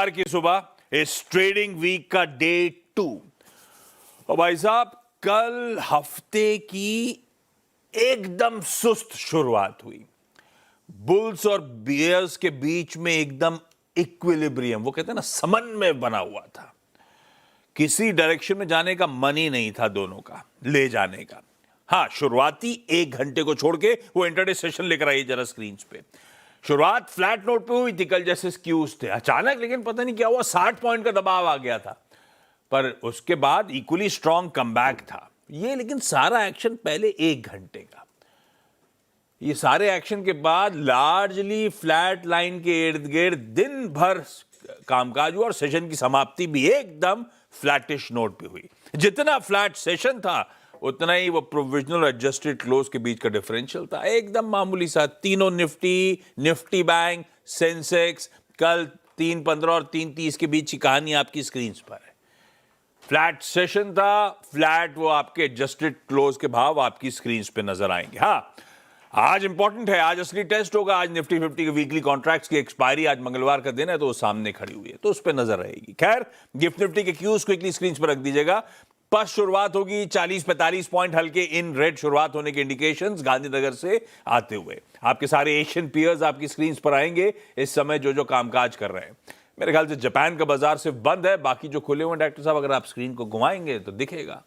मंगलवार की सुबह इस ट्रेडिंग वीक का डे 2। और भाई साहब, कल हफ्ते की एकदम सुस्त शुरुआत हुई। बुल्स और बियर्स के बीच में एकदम इक्विलिब्रियम, वो कहते हैं ना, समन्वय बना हुआ था। किसी डायरेक्शन में जाने का मन ही नहीं था दोनों का, ले जाने का। हाँ, शुरुआती 1 घंटे को छोड़ के वो इंटरडे सेशन लेकर आइए जरा स्क्रीन पे। शुरुआत फ्लैट नोट पे हुई थी, कल जैसे स्क्यूज थे। अचानक लेकिन पता नहीं क्या हुआ, 60 पॉइंट का दबाव आ गया था। पर उसके बाद इक्वली स्ट्रॉन्ग कमबैक था ये। लेकिन सारा एक्शन पहले 1 घंटे का, ये सारे एक्शन के बाद लार्जली फ्लैट लाइन के इर्द गिर्द दिन भर कामकाज हुआ और सेशन की समाप्ति भी एकदम फ्लैटिश नोट पे हुई। जितना फ्लैट सेशन था उतना ही वो प्रोविजनल और एडजस्टेड क्लोज के बीच का डिफरेंशियल था एकदम मामूली सा। तीनों निफ्टी बैंक, सेंसेक्स कल 3.15 और 3.30 के बीच की कहानी आपकी स्क्रीन पर है। फ्लैट सेशन था, फ्लैट वो आपके एडजस्टेड क्लोज के भाव आपकी स्क्रीन पे नजर आएंगे। हाँ, आज इंपॉर्टेंट है, आज असली टेस्ट होगा। आज निफ्टी 50 के वीकली कॉन्ट्रैक्ट्स की एक्सपायरी आज मंगलवार का दिन है, तो वो सामने खड़ी हुई है, तो उस पर नजर रहेगी। खैर, गिफ्ट निफ्टी के क्यूज क्विकली स्क्रीन पर रख दीजिएगा। पस शुरुआत होगी, 40-45 पॉइंट हल्के इन रेड शुरुआत होने के इंडिकेशंस गांधीनगर से आते हुए। आपके सारे एशियन पीयर्स आपकी स्क्रीन पर आएंगे इस समय जो जो कामकाज कर रहे हैं। मेरे ख्याल से जापान का बाजार सिर्फ बंद है, बाकी जो खुले हुए डॉक्टर साहब, अगर आप स्क्रीन को घुमाएंगे तो दिखेगा।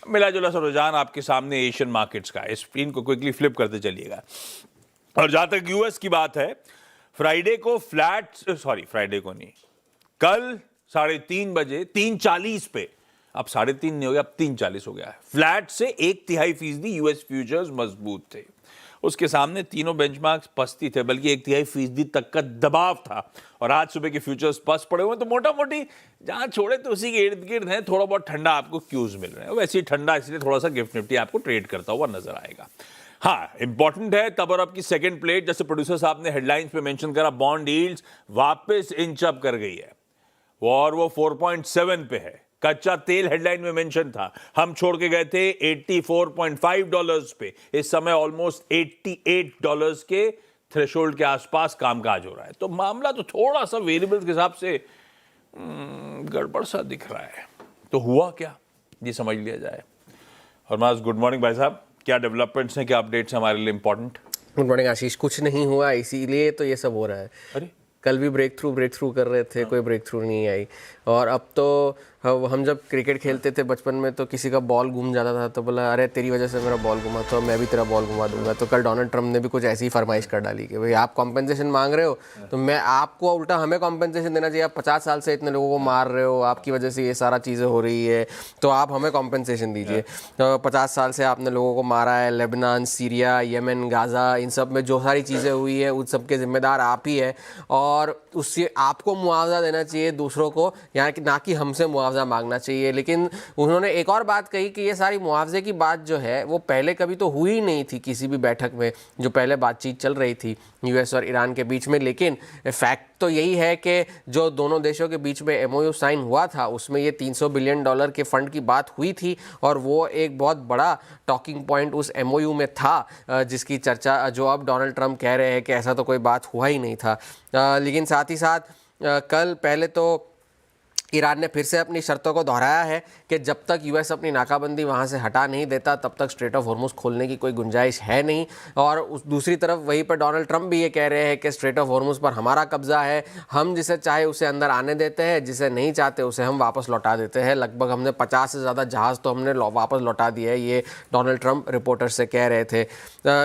मिला जुला सा रुझान आपके सामने एशियन मार्केट्स का। इस स्क्रीन को क्विकली फ्लिप करते चलिएगा। और जहां तक यूएस की बात है, फ्राइडे को फ्राइडे को नहीं, कल 3:30 बजे 3:40 पे, अब 3:30 नहीं हो गया, अब 3:40 हो गया है, फ्लैट से 1/3% यूएस फ्यूचर्स मजबूत थे। उसके सामने तीनों बेंचमार्क्स पस्ती थे, बल्कि 1/3% तक का दबाव था। और आज सुबह के फ्यूचर्स पस पड़े हुए, तो मोटा मोटी जहां छोड़े तो उसी के इर्द गिर्द है। थोड़ा बहुत ठंडा आपको क्यूज मिल रहे हैं, वैसे ही ठंडा, इसलिए थोड़ा सा गिफ्ट निफ्टी आपको ट्रेड करता हुआ नजर आएगा। हाँ, इंपॉर्टेंट है तब और अब की सेकंड प्लेट, जैसे प्रोड्यूसर साहब ने हेडलाइंस पे मेंशन करा, बॉन्ड यील्ड्स वापस इंच अप कर गई है और वो 4.7 पे है। कच्चा तेल हेडलाइन में मेंशन था, हम छोड़ के गए थे $84.5 पे, इस समय ऑलमोस्ट $88 के थ्रेशोल्ड के आसपास कामकाज हो रहा है। तो मामला तो थोड़ा सा वेरिएबल्स के हिसाब से गड़बड़ सा दिख रहा है। तो हुआ क्या, ये समझ लिया जाए। और मास, गुड मॉर्निंग भाई साहब, क्या डेवलपमेंट्स हैं, क्या अपडेट्स हैं हमारे लिए इंपॉर्टेंट? गुड मॉर्निंग आशीष। कुछ नहीं हुआ, इसीलिए तो ये सब हो रहा है। अरे, कल भी ब्रेक थ्रू कर रहे थे, कोई ब्रेक थ्रू नहीं आई। और अब तो हम जब क्रिकेट खेलते थे बचपन में, तो किसी का बॉल घूम जाता था तो बोला, अरे तेरी वजह से मेरा बॉल घुमा, तो मैं भी तेरा बॉल घुमा दूंगा। तो कल डोनाल्ड ट्रंप ने भी कुछ ऐसी ही फरमाइश कर डाली कि भाई आप कॉम्पेंसेशन मांग रहे हो, तो मैं आपको उल्टा हमें कॉम्पेंसेशन देना चाहिए। आप 50 साल से इतने लोगों को मार रहे हो, आपकी वजह से ये सारा चीज़ें हो रही है, तो आप हमें कॉम्पेंसेशन दीजिए। तो 50 साल से आपने लोगों को मारा है, लेबनान, सीरिया, यमन, गाज़ा, इन सब में जो सारी चीज़ें हुई है, उन सब के जिम्मेदार आप ही है, और उससे आपको मुआवजा देना चाहिए दूसरों को, यहाँ ना कि हमसे मुआवजा मांगना चाहिए। लेकिन उन्होंने एक और बात कही कि ये सारी मुआवजे की बात जो है वो पहले कभी तो हुई नहीं थी किसी भी बैठक में, जो पहले बातचीत चल रही थी यूएस और ईरान के बीच में। लेकिन फैक्ट तो यही है कि जो दोनों देशों के बीच में एमओयू साइन हुआ था, उसमें ये $300 बिलियन के फंड की बात हुई थी, और वो एक बहुत बड़ा टॉकिंग पॉइंट उस एमओयू में था, जिसकी चर्चा, जो अब डोनाल्ड ट्रंप कह रहे हैं कि ऐसा तो कोई बात हुआ ही नहीं था। लेकिन साथ ही साथ कल पहले तो ईरान ने फिर से अपनी शर्तों को दोहराया है कि जब तक यूएस अपनी नाकाबंदी वहाँ से हटा नहीं देता, तब तक स्ट्रेट ऑफ हॉर्मुज़ खोलने की कोई गुंजाइश है नहीं। और उस दूसरी तरफ वहीं पर डोनाल्ड ट्रंप भी ये कह रहे हैं कि स्ट्रेट ऑफ हॉर्मुज़ पर हमारा कब्जा है, हम जिसे चाहे उसे अंदर आने देते हैं, जिसे नहीं चाहते उसे हम वापस लौटा देते हैं। लगभग हमने 50 से ज़्यादा जहाज़ तो हमने वापस लौटा दिया है, ये डोनाल्ड ट्रंप रिपोर्टर से कह रहे थे।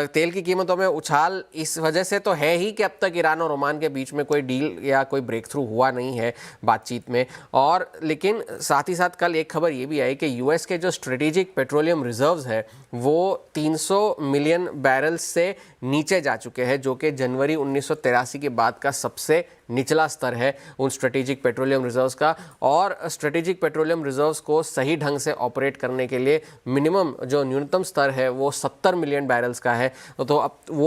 तेल की कीमतों में उछाल इस वजह से तो है ही कि अब तक ईरान और ओमान के बीच में कोई डील या कोई ब्रेक थ्रू हुआ नहीं है बातचीत में। और लेकिन साथ ही साथ कल एक खबर ये भी आई कि यूएस के जो स्ट्रेटेजिक पेट्रोलियम रिजर्व्स है वो 300 मिलियन बैरल्स से नीचे जा चुके हैं, जो कि जनवरी 1983 के बाद का सबसे निचला स्तर है उन स्ट्रेटेजिक पेट्रोलियम रिजर्व्स का। और स्ट्रेटेजिक पेट्रोलियम रिजर्व्स को सही ढंग से ऑपरेट करने के लिए मिनिमम जो न्यूनतम स्तर है वो 70 मिलियन बैरल्स का है। तो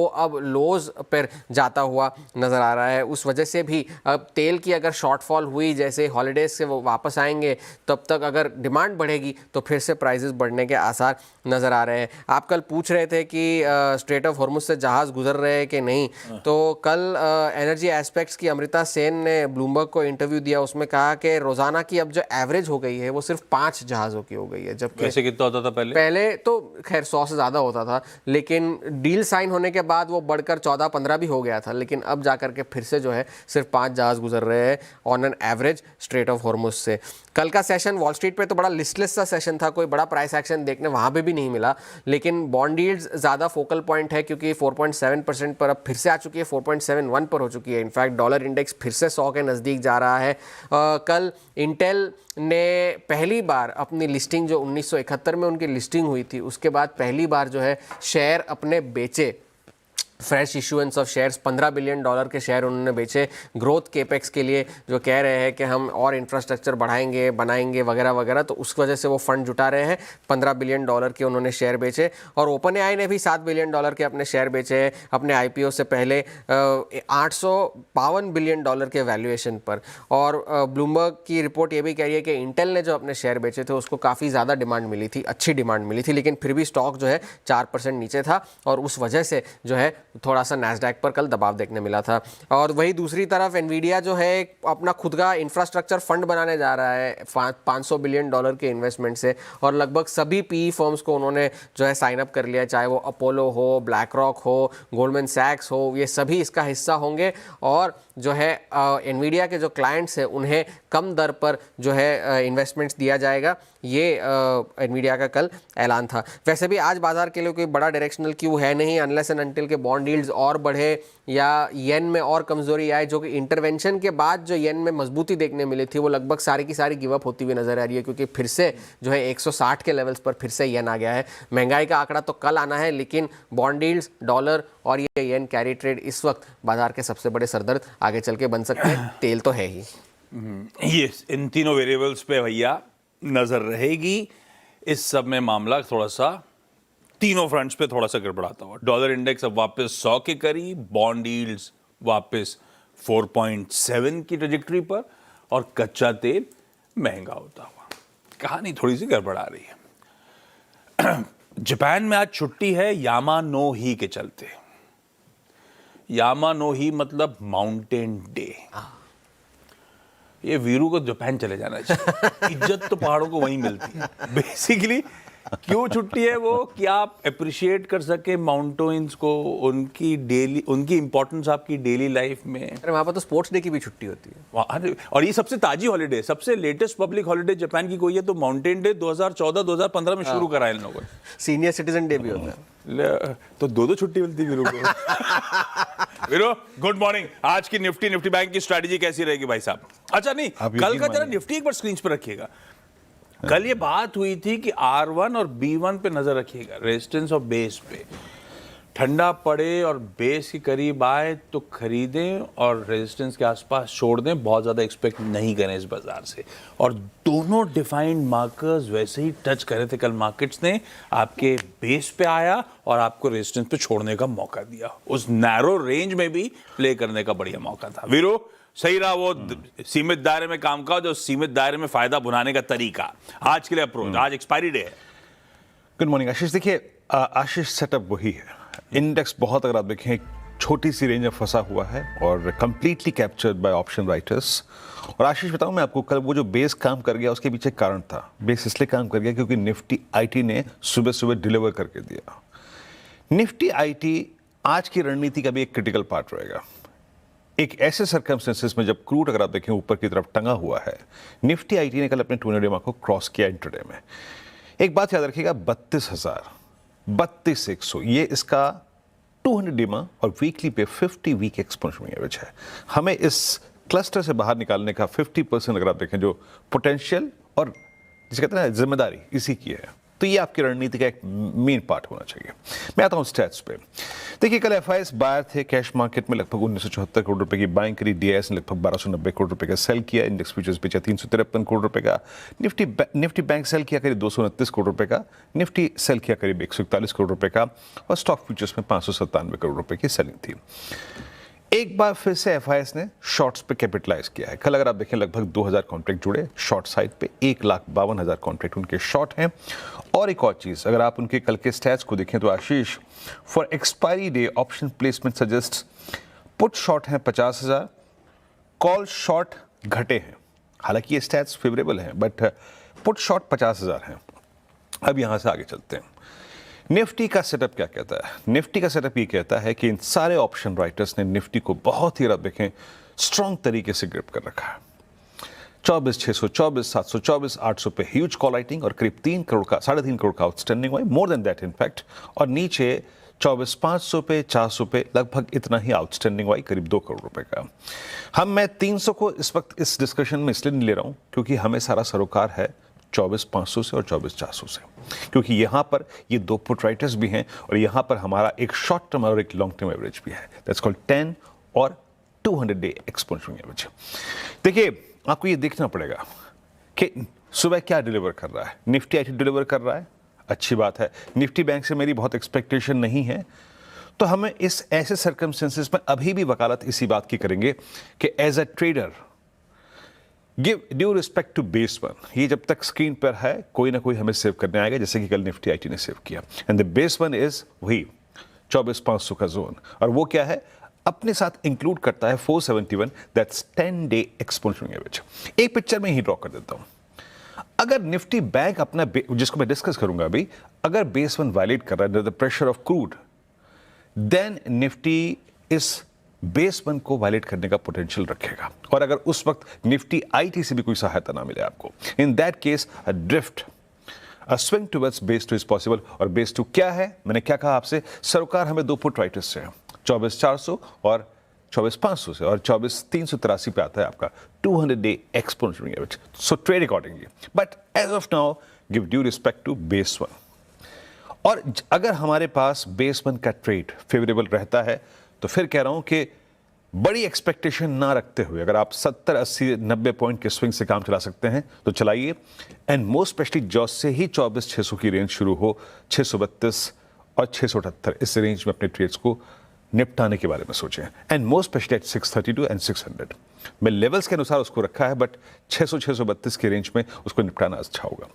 अब लोज पर जाता हुआ नज़र आ रहा है। उस वजह से भी अब तेल की अगर शॉर्टफॉल हुई, जैसे हॉलीडेज से वो वापस आएंगे, तब तक अगर डिमांड बढ़ेगी तो फिर से प्राइसेस बढ़ने के आसार नज़र आ रहे हैं। आप कल पूछ रहे थे कि स्ट्रेट ऑफ हॉर्मुज़ से जहाज़ गुजर रहे हैं कि नहीं, तो कल एनर्जी एस्पेक्ट्स की अमृता अमिता सेन ने ब्लूमबर्ग को इंटरव्यू दिया, उसमें कहा कि रोजाना की अब जो एवरेज हो गई है वो सिर्फ 5 जहाज़ों की हो गई है, जबकि वैसे कितना होता था पहले? पहले तो खैर 100 से ज़्यादा होता था, लेकिन डील साइन होने के बाद वो बढ़कर 14-15 भी हो गया था, लेकिन अब जाकर के फिर से जो है सिर्फ 5 जहाज़ गुजर रहे हैं on an average straight of Hormuz से। कल का सेशन वॉल स्ट्रीट पे तो बड़ा लिस्टलेस सा सेशन था, कोई बड़ा प्राइस एक्शन देखने वहाँ पे भी नहीं मिला, लेकिन बॉन्ड यील्ड्स ज़्यादा फोकल पॉइंट है क्योंकि 4.7% पर अब फिर से आ चुकी है, 4.71 पर हो चुकी है। इनफैक्ट डॉलर इंडेक्स फिर से 100 के नज़दीक जा रहा है। कल इंटेल ने पहली बार अपनी लिस्टिंग, जो 1971 में उनकी लिस्टिंग हुई थी, उसके बाद पहली बार जो है शेयर अपने बेचे, fresh issuance of shares, $15 billion के शेयर उन्होंने बेचे ग्रोथ केपेक्स के लिए, जो कह रहे हैं कि हम और इंफ्रास्ट्रक्चर बढ़ाएंगे, बनाएंगे वगैरह वगैरह, तो उस वजह से वो फंड जुटा रहे हैं। $15 बिलियन के उन्होंने शेयर बेचे, और ओपन एआई ने भी $7 बिलियन के अपने शेयर बेचे हैं अपने आईपीओ से पहले, $852 बिलियन के वैल्यूएशन पर। और ब्लूमबर्ग की रिपोर्ट ये भी कह रही है कि इंटेल ने जो अपने शेयर बेचे थे उसको काफ़ी ज़्यादा डिमांड मिली थी, अच्छी डिमांड मिली थी, लेकिन फिर भी स्टॉक जो है 4% नीचे था, और उस वजह से जो है थोड़ा सा नैस्डैक पर कल दबाव देखने मिला था। और वही दूसरी तरफ एनवीडिया जो है अपना खुद का इंफ्रास्ट्रक्चर फंड बनाने जा रहा है $500 बिलियन के इन्वेस्टमेंट से, और लगभग सभी पीई फर्म्स को उन्होंने जो है साइन अप कर लिया, चाहे वो अपोलो हो, ब्लैक रॉक हो, गोल्डमैन सैक्स हो, ये सभी इसका हिस्सा होंगे। और जो है एनवीडिया के जो क्लाइंट्स हैं उन्हें कम दर पर जो है इन्वेस्टमेंट्स दिया जाएगा, ये एनवीडिया का कल ऐलान था। वैसे भी आज बाजार के लिए कोई बड़ा डायरेक्शनल क्यू है नहीं, अनलेस एंड अनटिल के बॉन्ड यील्ड्स और बढ़े या येन में और कमजोरी आए, जो कि इंटरवेंशन के बाद जो येन में मजबूती देखने मिली थी वो लगभग सारी की सारी गिव अप होती हुई नजर आ रही है, क्योंकि फिर से जो है 160 के लेवल्स पर फिर से येन आ गया है। महंगाई का आंकड़ा तो कल आना है, लेकिन बॉन्ड यील्ड्स, डॉलर और ये येन कैरी ट्रेड इस वक्त बाजार के सबसे बड़े सरदर्द आगे चल के बन सकते हैं। तेल तो है ही। ये इन तीनों वेरिएबल्स पे भैया नजर रहेगी। इस सब में मामला थोड़ा सा तीनों फ्रंट्स पे थोड़ा सा गड़बड़ाता हुआ। डॉलर इंडेक्स अब वापस 100 के करीब, बॉन्ड यील्ड्स वापस 4.7 की ट्रेजेक्टरी पर, और कच्चा तेल महंगा होता हुआ। कहानी थोड़ी सी गड़बड़ा रही है। जापान में आज छुट्टी है यामानोही के चलते। यामानोही मतलब माउंटेन डे। ये वीरू को जापान चले जाना चाहिए। इज्जत तो पहाड़ों को वहीं मिलती है बेसिकली। क्यों छुट्टी है वो, कि आप अप्रिशिएट कर सके माउंटेन्स को, उनकी डेली, उनकी इंपॉर्टेंस आपकी डेली लाइफ में। अरे वहाँ पर तो स्पोर्ट्स डे की भी छुट्टी होती है। और ये सबसे ताजी हॉलीडे, सबसे लेटेस्ट पब्लिक हॉलीडे जापान की कोई है तो माउंटेन डे 2014-2015 में शुरू करा इन लोगों ने। सीनियर सिटीजन डे भी होता है, तो दो छुट्टी मिलती है वीरू को। Veeru, good morning. आज की निफ्टी बैंक की स्ट्रैटेजी कैसी रहेगी भाई साहब? अच्छा नहीं, कल का जरा निफ्टी एक बार स्क्रीन पर रखिएगा। कल ये बात हुई थी कि R1 और B1 पे नजर रखिएगा, रेजिस्टेंस और बेस पे। ठंडा पड़े और बेस के करीब आए तो खरीदें, और रेजिस्टेंस के आसपास छोड़ दें। बहुत ज़्यादा एक्सपेक्ट नहीं करें इस बाजार से। और दोनों डिफाइंड मार्कर्स वैसे ही टच करे थे कल मार्केट्स ने। आपके बेस पे आया और आपको रेजिस्टेंस पे छोड़ने का मौका दिया। उस नैरो रेंज में भी प्ले करने का बढ़िया मौका था। वीरू, सही रहा वो सीमित दायरे में काम का, जो सीमित दायरे में फायदा बुनाने का तरीका। आज के लिए अप्रोच, आज एक्सपायरी डे है। गुड मॉर्निंग आशीष। देखिए आशीष, सेटअप वही है। इंडेक्स बहुत, अगर आप देखें, छोटी सी रेंज में फंसा हुआ है और completely captured by option writers. और आशीष बताऊं मैं आपको, कल वो जो बेस काम कर गया उसके पीछे कारण था। बेस इसलिए काम कर गया क्योंकि निफ्टी आईटी ने सुबह सुबह डिलीवर करके दिया। निफ्टी आईटी आज की रणनीति का भी एक क्रिटिकल पार्ट रहेगा। एक ऐसे सर्कमस्टेंसेस में जब क्रूड, अगर आप देखें, ऊपर की तरफ टंगा हुआ है, निफ्टी आईटी ने कल अपने 200 डे को क्रॉस किया इंट्राडे में। एक बात याद रखिएगा, 32,100 ये इसका 200 डे और वीकली पे 50 वीक एक्सपोनेंशियल एवरेज है। हमें इस क्लस्टर से बाहर निकालने का 50%, अगर आप देखें, जो पोटेंशियल और जिसे कहते हैं जिम्मेदारी, इसी की है। तो ये आपकी रणनीति का एक मेन पार्ट होना चाहिए। मैं आता हूँ स्टैट्स पे। देखिए कल एफआईएस बायर थे कैश मार्केट में, लगभग 1974 करोड़ रुपए की बाइंग करी। डीआईएस ने लगभग 1290 करोड़ रुपए का सेल किया। इंडेक्स फ्यूचर्स बेचा 353 करोड़ रुपए का। निफ्टी बैंक सेल किया करीब 229 करोड़ रुपए का। निफ्टी सेल किया करीब 141 करोड़ रुपए का। और स्टॉक फ्यूचर्स में 597 करोड़ रुपए की सेलिंग थी। एक बार फिर से एफआईएस ने शॉर्ट्स पे कैपिटलाइज किया है। कल अगर आप देखें, लगभग 2000 कॉन्ट्रैक्ट जुड़े शॉर्ट साइड पे, 1,52,000 कॉन्ट्रैक्ट उनके शॉर्ट हैं। और एक और चीज, अगर आप उनके कल के स्टैट्स को देखें तो Ashish, for expiry day option placement suggest put short हैं 50,000, कॉल शॉर्ट घटे हैं, हालांकि ये स्टैट्स फेवरेबल हैं, बट पुट शॉर्ट 50,000 हैं। अब यहां से आगे चलते हैं। निफ्टी का सेटअप क्या कहता है? निफ्टी का सेटअप ये कहता है कि इन सारे ऑप्शन राइटर्स ने निफ्टी को बहुत ही, आप देखें, स्ट्रांग तरीके से ग्रिप कर रखा है। 24,600, 24,700, 24,800 पे ह्यूज कॉल राइटिंग और करीब 3 करोड़ का, 3.5 करोड़ का आउटस्टैंडिंग हुआ है, मोर देन दैट इनफैक्ट। और नीचे 24,500 पे, 400 पे लगभग इतना ही आउटस्टैंडिंग हुआ है, करीब 2 करोड़ रुपए का। मैं 300 को इस वक्त इस डिस्कशन में इसलिए नहीं ले रहा हूं क्योंकि हमें सारा सरोकार है 24,500 से और 24,400 से, क्योंकि यहां पर ये दो पुट राइटर्स भी हैं और यहां पर हमारा एक शॉर्ट टर्म और एक लॉन्ग टर्म एवरेज भी है, दैट्स कॉल्ड 10 और 200 डे एक्सपोनेंशियल एवरेज। देखिए, आपको ये देखना पड़ेगा कि सुबह क्या डिलीवर कर रहा है। निफ्टी आईटी डिलीवर कर रहा है, अच्छी बात है। निफ्टी बैंक से मेरी बहुत एक्सपेक्टेशन नहीं है, तो हमें इस ऐसे सर्कमस्टेंसेस में अभी भी वकालत इसी बात की करेंगे कि as a trader give due respect to base one. ये जब तक स्क्रीन पर है कोई ना कोई हमें सेव करने आएगा, जैसे कि कल निफ्टी आईटी ने सेव किया। And the base one is वही 24,500 का जोन, और वो क्या है, अपने साथ इंक्लूड करता है 471, दैट्स 10 डे एक्सपोनेंशियल एवरेज। एक पिक्चर में ही ड्रॉ कर देता हूं। अगर निफ्टी बैंक अपना, जिसको मैं डिस्कस करूंगा अभी, अगर बेस वन वायलेट कर रहा है the pressure of crude, then Nifty इस बेस वन को वायलेट करने का पोटेंशियल रखेगा। और अगर उस वक्त निफ्टी आईटी से भी कोई सहायता ना मिले आपको, in that case a drift, a swing towards base two is possible. और बेस टू क्या है? मैंने क्या कहा आपसे, सरोकार हमें दो पुट राइटर्स से है, 24,400 और 24,500 से, और 24,383 पे आता है आपका 200 day exponential average. So trade accordingly, but as of now give due respect to base one. और अगर हमारे पास बेस वन का ट्रेड फेवरेबल रहता है तो फिर कह रहा हूं कि बड़ी एक्सपेक्टेशन ना रखते हुए अगर आप 70, 80, 90 पॉइंट के स्विंग से काम चला सकते हैं तो चलाइए। एंड मोस्ट स्पेशली जॉस से ही 24,600 की रेंज शुरू हो, 632 और 678 इस रेंज में अपने ट्रेड्स को निपटाने के बारे में सोचें। And most specially at 632 and 600 मैं लेवल्स के अनुसार उसको रखा है, बट 600, 632 की रेंज में उसको निपटाना अच्छा होगा।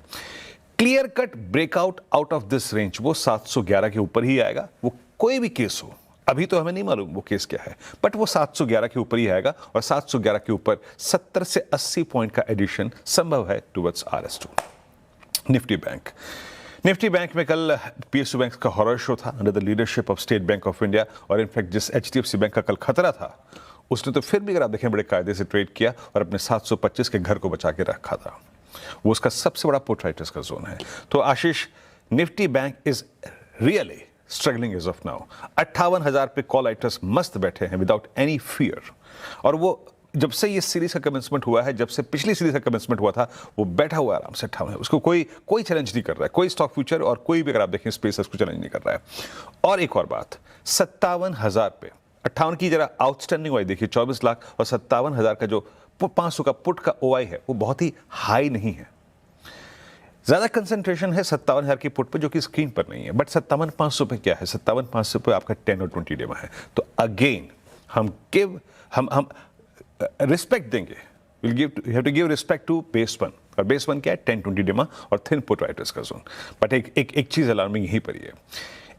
Clear cut breakout out of this range वो 711 के ऊपर ही आएगा, वो कोई भी केस हो। अभी तो हमें नहीं मालूम वो केस क्या है, बट वो 711 के ऊपर ही आएगा, और 711 के ऊपर 70 से 80 पॉइंट का एडिशन संभव है टुवर्ड्स RS2। निफ्टी बैंक में कल PSU बैंक का हॉरर शो था under the leadership of state bank of India, और इनफैक्ट जिस HDFC बैंक का कल खतरा था उसने तो फिर भी, अगर आप देखें, बड़े कायदे से ट्रेड किया और अपने 725 के घर को बचा के रखा था। वो उसका सबसे बड़ा पुट राइटर्स का जोन है। तो Ashish, Nifty bank is really struggling as of now. 58,000 पे कॉल राइटर्स मस्त बैठे हैं विदाउट एनी फियर, और वो जब से ये सीरीज का कमेंसमेंट हुआ है, जब से पिछली सीरीज का कमेंसमेंट हुआ था, वो बैठा हुआ आराम से 58 है, उसको कोई चैलेंज नहीं कर रहा है, कोई स्टॉक फ्यूचर और कोई भी, अगर आप देखें, स्पेस उसको चैलेंज नहीं कर रहा है। और एक और बात, 57,000 पे 58 की जरा आउटस्टैंडिंग वाई देखिए, 24 लाख, और 57,000 का जो 500 का पुट का OI है वो बहुत ही हाई नहीं है। ज्यादा कंसंट्रेशन है 57,000 की पुट पे जो कि स्क्रीन पर नहीं है, बट 57,500 पे क्या है, 57,500 पे आपका 10 और 20 डे में है। तो अगेन हम रिस्पेक्ट देंगे, you have to give respect to base one, और बेस वन क्या है, 10, 20 डे में और थिन पुट राइटर्स का जोन। बट एक चीज अलार्मिंग यहीं पर ही है,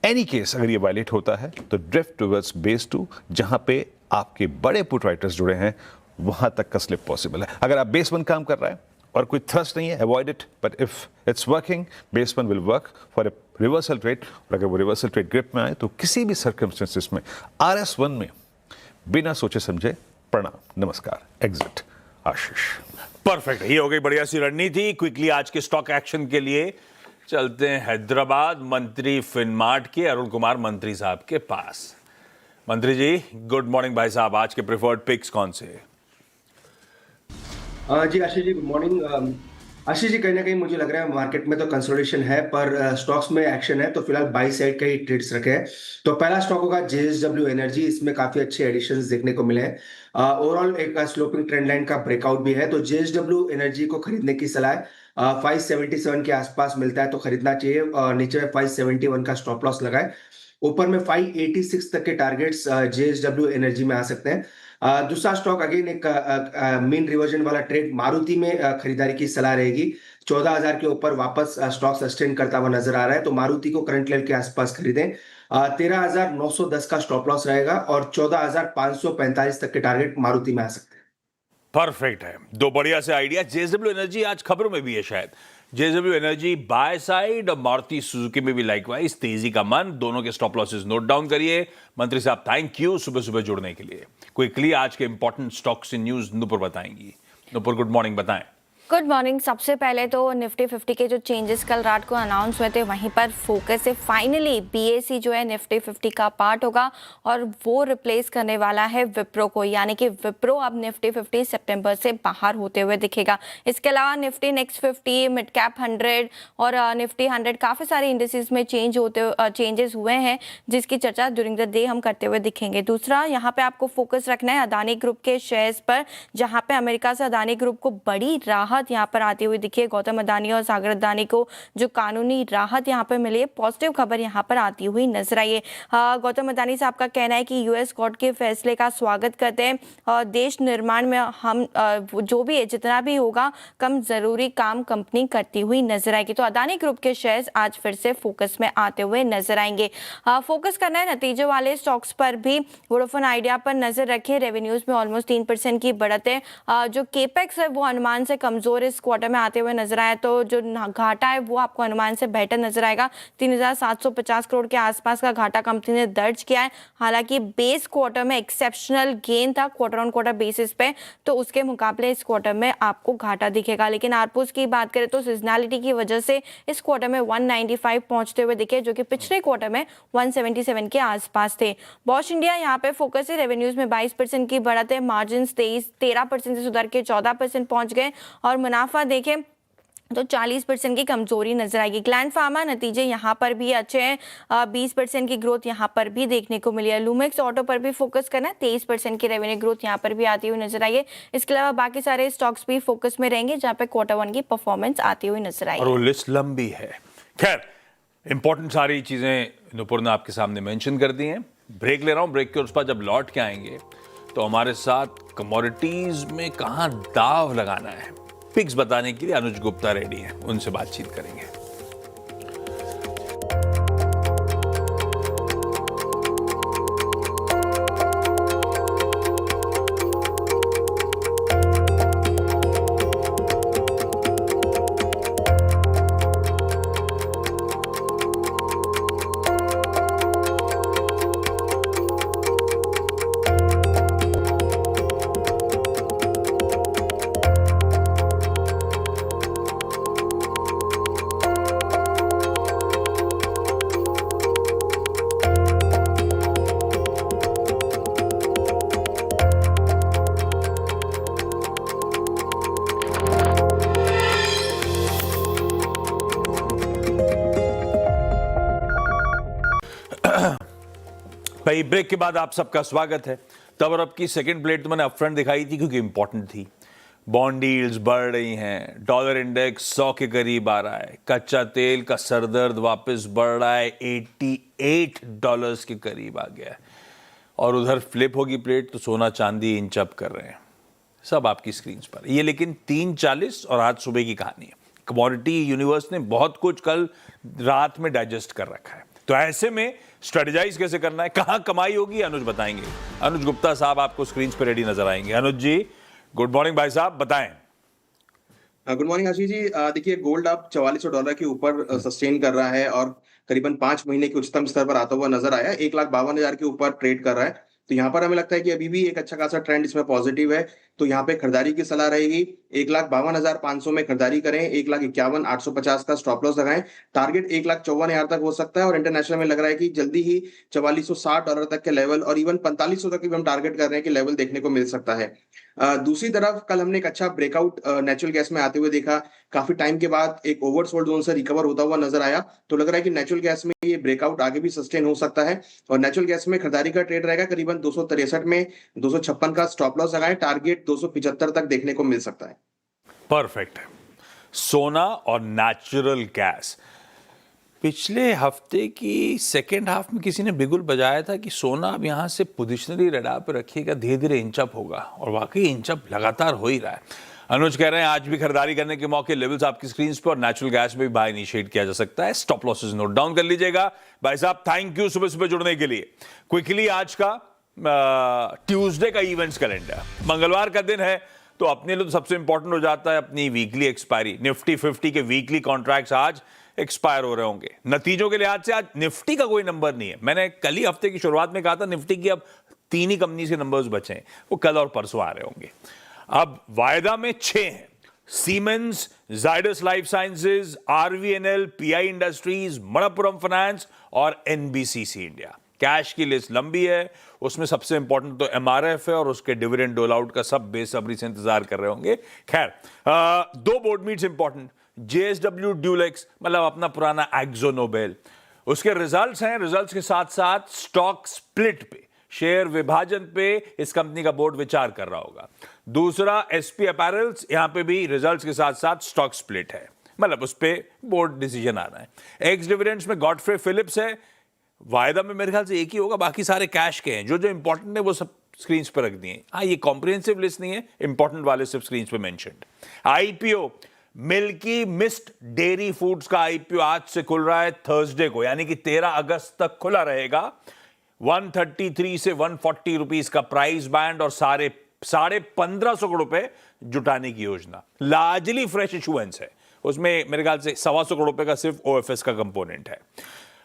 एनी केस अगर ये वायलेट होता है तो ड्रिफ्ट टुवर्ड्स बेस टू, जहां पे आपके बड़े पुट राइटर्स जुड़े हैं, वहां तक का स्लिप पॉसिबल है। अगर आप बेस वन काम कर रहा है और कोई थ्रस्ट नहीं है, avoid it, but if it's working, base one will work for a reversal trade. और अगर वो रिवर्सल ट्रेड ग्रिप में आए तो किसी भी सर्कमस्टेंसेस में RS1 में बिना सोचे समझे प्रणाम, नमस्कार, एग्जिट। आशीष, परफेक्ट, ये हो गई बढ़िया सी रणनीति। क्विकली आज के स्टॉक एक्शन के लिए चलते हैं हैदराबाद, मंत्री फिनमार्ट के अरुण कुमार मंत्री साहब के पास। मंत्री जी, गुड मॉर्निंग भाई साहब, आज के प्रेफर्ड पिक्स कौन से? जी आशीष जी, गुड मॉर्निंग। आशीष जी, कहीं ना कहीं मुझे लग रहा है मार्केट में तो कंसोलिडेशन है, पर स्टॉक्स में एक्शन है, तो फिलहाल बाई साइड का ही ट्रेड्स रखे हैं। तो पहला स्टॉक होगा JSW एनर्जी, इसमें काफी अच्छे एडिशंस देखने को मिले हैं। ओवरऑल एक स्लोपिंग ट्रेंड लाइन का ब्रेकआउट भी है, तो JSW एनर्जी को खरीदने की सलाह है। 577 के आसपास मिलता है तो खरीदना चाहिए, और नीचे में 571 का स्टॉप लॉस लगाए। ऊपर में 586 तक के टारगेट्स JSW एनर्जी में आ सकते हैं। दूसरा स्टॉक अगेन एक मीन रिवर्जन वाला ट्रेड, मारुति में खरीदारी की सलाह रहेगी। 14,000 के ऊपर वापस स्टॉक सस्टेन करता हुआ नजर आ रहा है, तो मारुति को करंट लेवल के आसपास खरीदें। 13,910 का स्टॉप लॉस रहेगा, और 14,545 तक के टारगेट मारुति में आ सकते हैं। परफेक्ट है, दो बढ़िया से आइडिया। जेएसडब्ल्यू एनर्जी आज खबरों में भी है शायद। जेएसडब्ल्यू एनर्जी बाय साइड और मारुति सुजुकी में भी लाइकवाइज तेजी का मन। दोनों के स्टॉप लॉसेस नोट डाउन करिए। मंत्री साहब थैंक यू सुबह सुबह जुड़ने के लिए। क्विकली आज के important stocks in news Nupur बताएंगी। नुपुर गुड मॉर्निंग, बताएं। Good morning. सबसे पहले तो निफ्टी 50 के जो चेंजेस कल रात को अनाउंस हुए थे वहीं पर फोकस है। फाइनली बीएसई जो है निफ्टी 50 का पार्ट होगा और वो रिप्लेस करने वाला है विप्रो को, यानी कि विप्रो अब निफ्टी 50 सितंबर से बाहर होते हुए दिखेगा। इसके अलावा निफ्टी नेक्स्ट 50, मिड कैप 100 और निफ्टी 100 काफ़ी सारे इंडेसेस में चेंजेस हुए हैं जिसकी चर्चा ड्यूरिंग द डे हम करते हुए दिखेंगे। दूसरा यहाँ पे आपको फोकस रखना है अदानी ग्रुप के शेयर्स पर, जहाँ पे अमेरिका से अदानी ग्रुप को बड़ी राहत यहाँ पर आती हुई दिखी है। गौतम अदानी और सागर अदानी को जो कानूनी राहत यहाँ पर मिली है, पॉजिटिव खबर यहाँ पर आती हुई नजर आई है। गौतम अदानी साहब का कहना है कि यूएस कोर्ट के फैसले का स्वागत करते हैं और देश निर्माण में हम जो भी है जितना भी होगा कम जरूरी काम कंपनी करती हुई नजर आएगी। तो अदानी ग्रुप के शेयर्स आज फिर से फोकस में आते हुए नजर आएंगे। फोकस करना है नतीजे वाले स्टॉक्स पर भी। वोडाफोन आइडिया पर नजर रखें, रेवेन्यूज में ऑलमोस्ट 3% की बढ़त है। जो केपेक्स है वो अनुमान से कमजोर इस क्वार्टर में आते हुए नजर आया, तो जो घाटा है वो आपको अनुमान से बेहतर नजर आएगा। 3,750 करोड़ के आसपास का घाटा कंपनी ने दर्ज किया है। हालांकि बेस क्वार्टर में एक्सेप्शनल गेन था क्वार्टर ऑन क्वार्टर बेसिस पे, तो उसके मुकाबले इस क्वार्टर में आपको घाटा दिखेगा। लेकिन आरपूस की बात करें तो सीजनैलिटी की वजह से इस क्वार्टर में 195 पहुंचते हुए दिखे, जो कि पिछले क्वार्टर में 177 के आसपास थे। बॉश इंडिया यहाँ पे फोकस है, रेवेन्यूज में 22% की बढ़त है, मार्जिन 13% से सुधर के 14% पहुंच गए और मुनाफा देखें तो 40% की कमजोरी नजर आएगी। ग्लैंड फार्मा नतीजे यहाँ पर भी अच्छे हैं, 20% की ग्रोथ यहाँ पर भी देखने को मिली है। लूमेक्स ऑटो पर भी फोकस करना है, 23% की रेवेन्यू ग्रोथ यहाँ पर भी आती हुई नजर आई है। इसके अलावा बाकी सारे स्टॉक्स भी फोकस में रहेंगे जहाँ पे क्वार्टर 1 की परफॉर्मेंस आती हुई नजर आई। और वो लिस्ट लंबी है। खैर, इंपॉर्टेंट सारी चीजें नुपुर ने आपके सामने मेंशन कर दी हैं। ब्रेक ले रहा हूं, ब्रेक के उस पर जब लौट के आएंगे तो हमारे साथ कमोडिटीज में कहां दाव लगाना है पिक्स बताने के लिए अनुज गुप्ता रेडी हैं, उनसे बातचीत करेंगे। भाई ब्रेक के बाद आप सबका स्वागत है। तब और अब की सेकंड प्लेट तो मैंने अपफ्रंट दिखाई थी क्योंकि इंपॉर्टेंट थी। बॉन्ड यील्ड्स बढ़ रही हैं, डॉलर इंडेक्स 100 के करीब आ रहा है, कच्चा तेल का सरदर्द वापस बढ़ रहा है, $88 के करीब आ गया है और उधर फ्लिप होगी प्लेट तो सोना चांदी इंच अप कर रहे हैं। सब आपकी स्क्रीन पर ये, लेकिन 3:40 और आज सुबह की कहानी है। कमोडिटी यूनिवर्स ने बहुत कुछ कल रात में डाइजेस्ट कर रखा है, तो ऐसे में स्ट्रेटेजाइज कैसे करना है, कहां कमाई होगी, अनुज बताएंगे। अनुज गुप्ता साहब आपको स्क्रीन पर रेडी नजर आएंगे। अनुज जी गुड मॉर्निंग भाई साहब, बताएं। Good morning Ashish ji. देखिए गोल्ड अब $4400 के ऊपर सस्टेन कर रहा है और करीबन 5 महीने के उच्चतम स्तर पर आता हुआ नजर आया। 1,52,000 के ऊपर ट्रेड कर रहा है, तो यहाँ पर हमें लगता है कि अभी भी एक अच्छा खासा ट्रेंड इसमें पॉजिटिव है, तो यहाँ पे खरीदारी की सलाह रहेगी। 1,52,500 में खरीदारी करें, 1,51,850 का स्टॉप लॉस लगाएं। टारगेट 1,54,000 तक हो सकता है और इंटरनेशनल में लग रहा है कि जल्दी ही $4460 तक के लेवल और इवन 4500 तक भी हम टारगेट कर रहे हैं कि लेवल देखने को मिल सकता है। दूसरी तरफ कल हमने एक अच्छा ब्रेकआउट नेचुरल गैस में आते हुए देखा। काफी टाइम के बाद एक ओवरसोल्ड जोन से रिकवर होता हुआ नजर आया, तो लग रहा है कि नेचुरल गैस में ये ब्रेकआउट आगे भी सस्टेन हो सकता है और नेचुरल गैस में खरीदारी का ट्रेड रहेगा। करीबन 263 में 256 का स्टॉप लॉस लगाएं, टारगेट 275 तक देखने को मिल सकता है। परफेक्ट है। सोना और नेचुरल गैस, पिछले हफ्ते की सेकेंड हाफ में किसी ने बिगुल बजाया था कि सोना अब यहां से पोजिशनरी रडार पर रखिएगा, धीरे धीरे इंचअप होगा और वाकई इंचअप लगातार हो ही रहा है। अनुज कह रहे हैं आज भी खरीदारी करने के मौके, लेवल्स आपकी स्क्रीन पर, और नेचुरल गैस में भी बाय इनिशिएट किया जा सकता है। स्टॉप लॉसेस नोट डाउन कर लीजिएगा। भाई साहब थैंक यू सुबह सुबह जुड़ने के लिए। क्विकली आज का ट्यूसडे का इवेंट्स कैलेंडर, मंगलवार का दिन है तो अपने लिए तो सबसे इंपॉर्टेंट हो जाता है अपनी वीकली एक्सपायरी। निफ्टी 50 के वीकली कॉन्ट्रैक्ट्स आज एक्सपायर हो रहे होंगे। नतीजों के लिहाज से आज निफ्टी का कोई नंबर नहीं है। मैंने कल ही हफ्ते की शुरुआत में कहा था निफ्टी की अब 3 ही कंपनी के नंबर्स बचे हैं, वो कल और परसों आ रहे होंगे। अब वायदा में 6 हैं, siemens, Zydus life sciences, RVNL, pi industries, Manappuram finance और एनबीसीसी इंडिया। कैश की लिस्ट लंबी है, उसमें सबसे इंपॉर्टेंट तो एमआरएफ है और उसके डिविडेंड डोल आउट का सब बेसब्री से इंतजार कर रहे होंगे। खैर, 2 board meets important, JSW Dulux मतलब अपना पुराना एक्सो नोबेल, उसके रिजल्ट्स हैं। रिजल्ट्स के साथ साथ स्टॉक स्प्लिट पे, शेयर विभाजन पे इस कंपनी का बोर्ड विचार कर रहा होगा। दूसरा एसपी अपैरल्स, यहां पे भी रिजल्ट्स के साथ साथ स्टॉक स्प्लिट है, मतलब उस पे बोर्ड डिसीजन आना है। एक्स डिविडेंड्स में गॉडफ्रे फिलिप्स है, वायदा में मेरे ख्याल से एक ही होगा, बाकी सारे कैश के हैं। जो जो इंपॉर्टेंट है वो सब स्क्रीन पर रख दिए। हाँ, ये कॉम्प्रिहेंसिव लिस्ट नहीं है, इंपॉर्टेंट वाले सिर्फ स्क्रीन पे mentioned. IPO, milky mist dairy foods का आईपीओ आज से खुल रहा है थर्सडे को, यानी कि 13 अगस्त तक खुला रहेगा। 133 से 140 रुपीस का प्राइस बैंड और साढ़े 1500 करोड़ रुपए जुटाने की योजना। लार्जली फ्रेश इशुएंस है, उसमें मेरे ख्याल से 125 करोड़ रुपए का सिर्फ ओएफएस का कंपोनेंट है।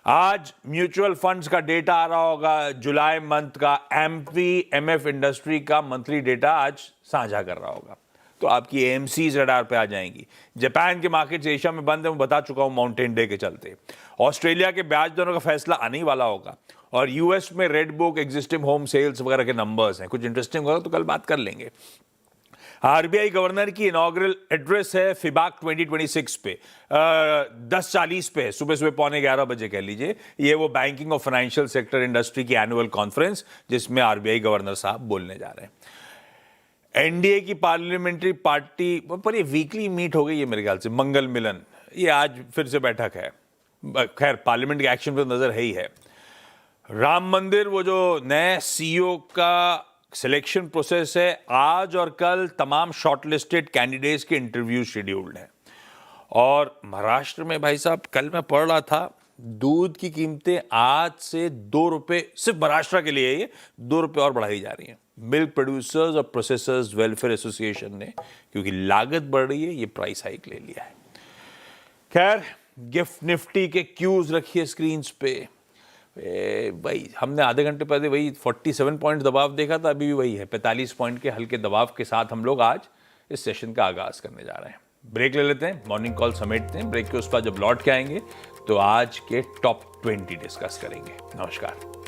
आज म्यूचुअल फंड्स का डेटा आ रहा होगा, जुलाई मंथ का एमएफ इंडस्ट्री का मंथली डेटा आज साझा कर रहा होगा, तो आपकी एएमसीज रडार पे आ जाएंगी। जापान के मार्केट्स एशिया में बंद है, मैं बता चुका हूं माउंटेन डे के चलते। ऑस्ट्रेलिया के ब्याज दरों का फैसला आने ही वाला होगा और यूएस में Redbook, existing home sales वगैरह के नंबर्स हैं, कुछ इंटरेस्टिंग होगा तो कल बात कर लेंगे। आरबीआई गवर्नर की इनॉग्रल एड्रेस है फिबाक 2026 पे 10:40 पे, सुबह 11:15 बजे कह लीजिए। ये वो बैंकिंग और फाइनेंशियल सेक्टर इंडस्ट्री की एनुअल कॉन्फ्रेंस जिसमें आरबीआई गवर्नर साहब बोलने जा रहे हैं। एनडीए की पार्लियामेंट्री पार्टी पर ये वीकली मीट हो गई है मेरे ख्याल से, मंगल मिलन, ये आज फिर से बैठक है। खैर, पार्लियामेंट के एक्शन पर नजर है ही है। राम मंदिर, वो जो नए सीईओ का सिलेक्शन प्रोसेस है, आज और कल तमाम शॉर्टलिस्टेड कैंडिडेट्स के इंटरव्यू शेड्यूल्ड हैं। और महाराष्ट्र में भाई साहब, कल मैं पढ़ रहा था, दूध की कीमतें आज से 2 रुपए, सिर्फ महाराष्ट्र के लिए ये 2 रुपए और बढ़ाई जा रही हैं। मिल्क प्रोड्यूसर्स और प्रोसेसर्स वेलफेयर एसोसिएशन ने, क्योंकि लागत बढ़ रही है, ये प्राइस हाइक ले लिया है। खैर, गिफ्ट निफ्टी के क्यूज रखिए स्क्रीन पे। भाई, हमने आधे घंटे पहले वही 47 पॉइंट दबाव देखा था, अभी भी वही है। 45 पॉइंट के हल्के दबाव के साथ हम लोग आज इस सेशन का आगाज करने जा रहे हैं। ब्रेक ले लेते हैं, मॉर्निंग कॉल समेटते हैं। ब्रेक के उस पर जब लौट के आएंगे तो आज के टॉप 20 डिस्कस करेंगे। नमस्कार।